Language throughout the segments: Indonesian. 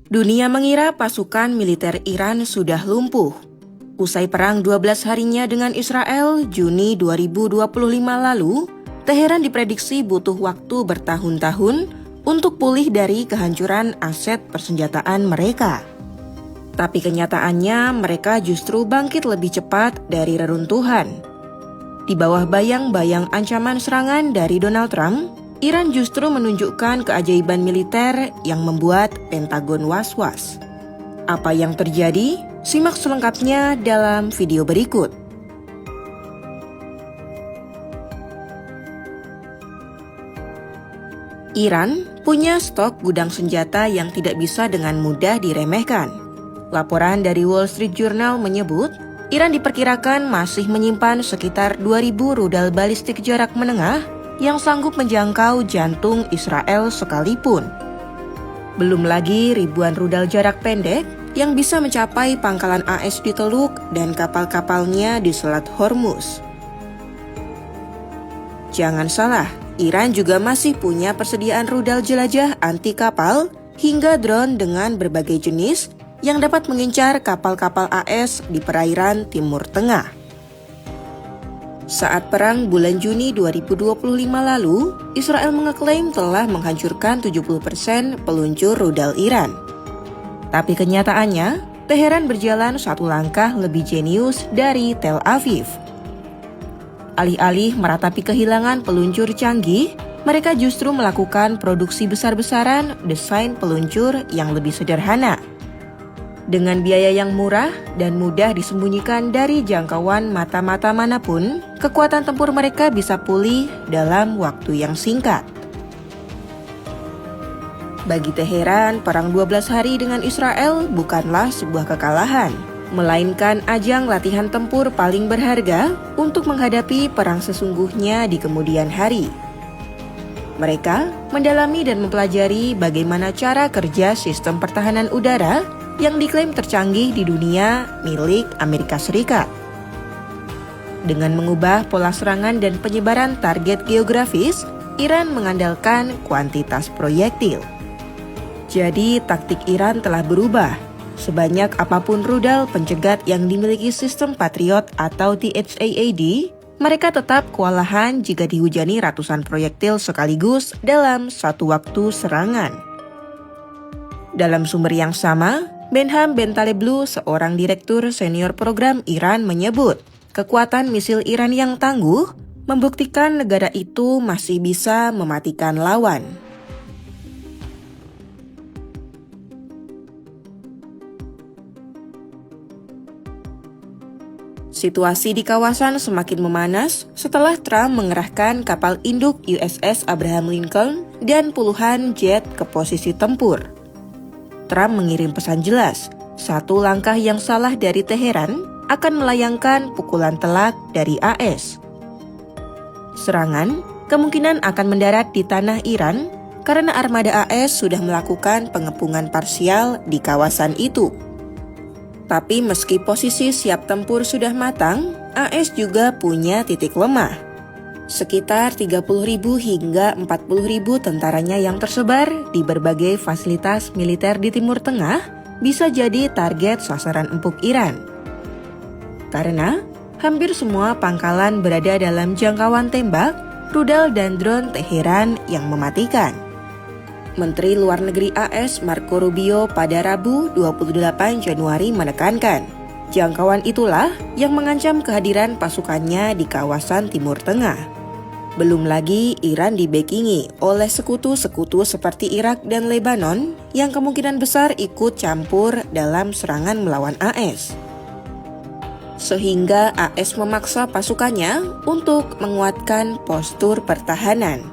Dunia mengira pasukan militer Iran sudah lumpuh. Usai perang 12 harinya dengan Israel, Juni 2025 lalu, Teheran diprediksi butuh waktu bertahun-tahun untuk pulih dari kehancuran aset persenjataan mereka. Tapi kenyataannya mereka justru bangkit lebih cepat dari reruntuhan. Di bawah bayang-bayang ancaman serangan dari Donald Trump, Iran justru menunjukkan keajaiban militer yang membuat Pentagon was-was. Apa yang terjadi? Simak selengkapnya dalam video berikut. Iran punya stok gudang senjata yang tidak bisa dengan mudah diremehkan. Laporan dari Wall Street Journal menyebut, Iran diperkirakan masih menyimpan sekitar 2.000 rudal balistik jarak menengah yang sanggup menjangkau jantung Israel sekalipun. Belum lagi ribuan rudal jarak pendek yang bisa mencapai pangkalan AS di Teluk dan kapal-kapalnya di Selat Hormuz. Jangan salah, Iran juga masih punya persediaan rudal jelajah anti kapal hingga drone dengan berbagai jenis yang dapat mengincar kapal-kapal AS di perairan Timur Tengah. Saat perang bulan Juni 2025 lalu, Israel mengeklaim telah menghancurkan 70% peluncur rudal Iran. Tapi kenyataannya, Teheran berjalan satu langkah lebih jenius dari Tel Aviv. Alih-alih meratapi kehilangan peluncur canggih, mereka justru melakukan produksi besar-besaran desain peluncur yang lebih sederhana. Dengan biaya yang murah dan mudah disembunyikan dari jangkauan mata-mata manapun, kekuatan tempur mereka bisa pulih dalam waktu yang singkat. Bagi Teheran, perang 12 hari dengan Israel bukanlah sebuah kekalahan, melainkan ajang latihan tempur paling berharga untuk menghadapi perang sesungguhnya di kemudian hari. Mereka mendalami dan mempelajari bagaimana cara kerja sistem pertahanan udara yang diklaim tercanggih di dunia milik Amerika Serikat. Dengan mengubah pola serangan dan penyebaran target geografis, Iran mengandalkan kuantitas proyektil. Jadi, taktik Iran telah berubah. Sebanyak apapun rudal pencegat yang dimiliki sistem Patriot atau THAAD, mereka tetap kewalahan jika dihujani ratusan proyektil sekaligus dalam satu waktu serangan. Dalam sumber yang sama, Benham Bentaleblu, seorang direktur senior program Iran, menyebut kekuatan misil Iran yang tangguh membuktikan negara itu masih bisa mematikan lawan. Situasi di kawasan semakin memanas setelah Trump mengerahkan kapal induk USS Abraham Lincoln dan puluhan jet ke posisi tempur. Trump mengirim pesan jelas, satu langkah yang salah dari Teheran akan melayangkan pukulan telak dari AS. Serangan kemungkinan akan mendarat di tanah Iran karena armada AS sudah melakukan pengepungan parsial di kawasan itu. Tapi meski posisi siap tempur sudah matang, AS juga punya titik lemah. Sekitar 30.000 hingga 40.000 tentaranya yang tersebar di berbagai fasilitas militer di Timur Tengah bisa jadi target sasaran empuk Iran. Karena hampir semua pangkalan berada dalam jangkauan tembak, rudal dan drone Teheran yang mematikan. Menteri Luar Negeri AS Marco Rubio pada Rabu 28 Januari menekankan, jangkauan itulah yang mengancam kehadiran pasukannya di kawasan Timur Tengah. Belum lagi Iran dibackingi oleh sekutu-sekutu seperti Irak dan Lebanon yang kemungkinan besar ikut campur dalam serangan melawan AS. Sehingga AS memaksa pasukannya untuk menguatkan postur pertahanan.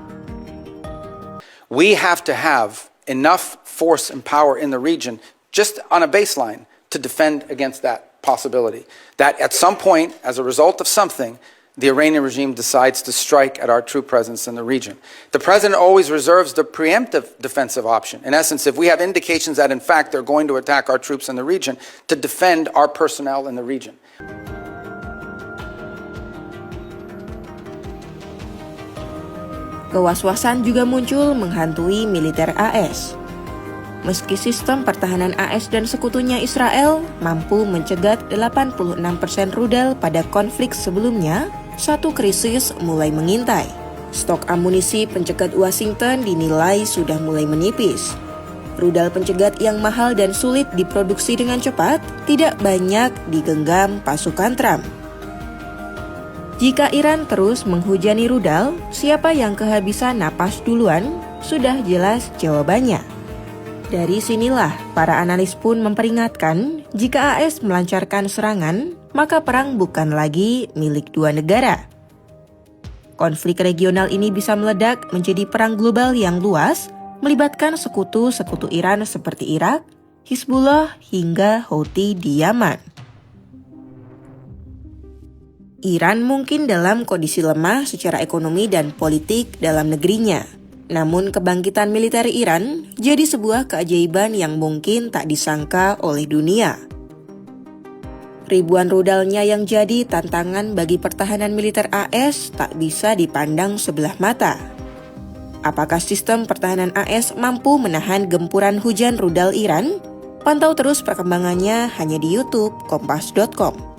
We have to have enough force and power in the region just on a baseline to defend against that possibility. That at some point, as a result of something, the Iranian regime decides to strike at our true presence in the region. The president always reserves the preemptive defensive option. In essence, if we have indications that in fact they're going to attack our troops in the region, to defend our personnel in the region. Kewaswasan juga muncul menghantui militer AS. meski sistem pertahanan AS dan sekutunya Israel mampu mencegat 86% rudal pada konflik sebelumnya, satu krisis mulai mengintai. Stok amunisi pencegat Washington dinilai sudah mulai menipis. Rudal pencegat yang mahal dan sulit diproduksi dengan cepat tidak banyak digenggam pasukan Trump. Jika Iran terus menghujani rudal, siapa yang kehabisan napas duluan? Sudah jelas jawabannya. Dari sinilah para analis pun memperingatkan, jika AS melancarkan serangan, maka perang bukan lagi milik dua negara. Konflik regional ini bisa meledak menjadi perang global yang luas, melibatkan sekutu-sekutu Iran seperti Irak, Hizbullah, hingga Houthi di Yaman. Iran mungkin dalam kondisi lemah secara ekonomi dan politik dalam negerinya. Namun kebangkitan militer Iran jadi sebuah keajaiban yang mungkin tak disangka oleh dunia. Ribuan rudalnya yang jadi tantangan bagi pertahanan militer AS tak bisa dipandang sebelah mata. Apakah sistem pertahanan AS mampu menahan gempuran hujan rudal Iran? Pantau terus perkembangannya hanya di YouTube Kompas.com.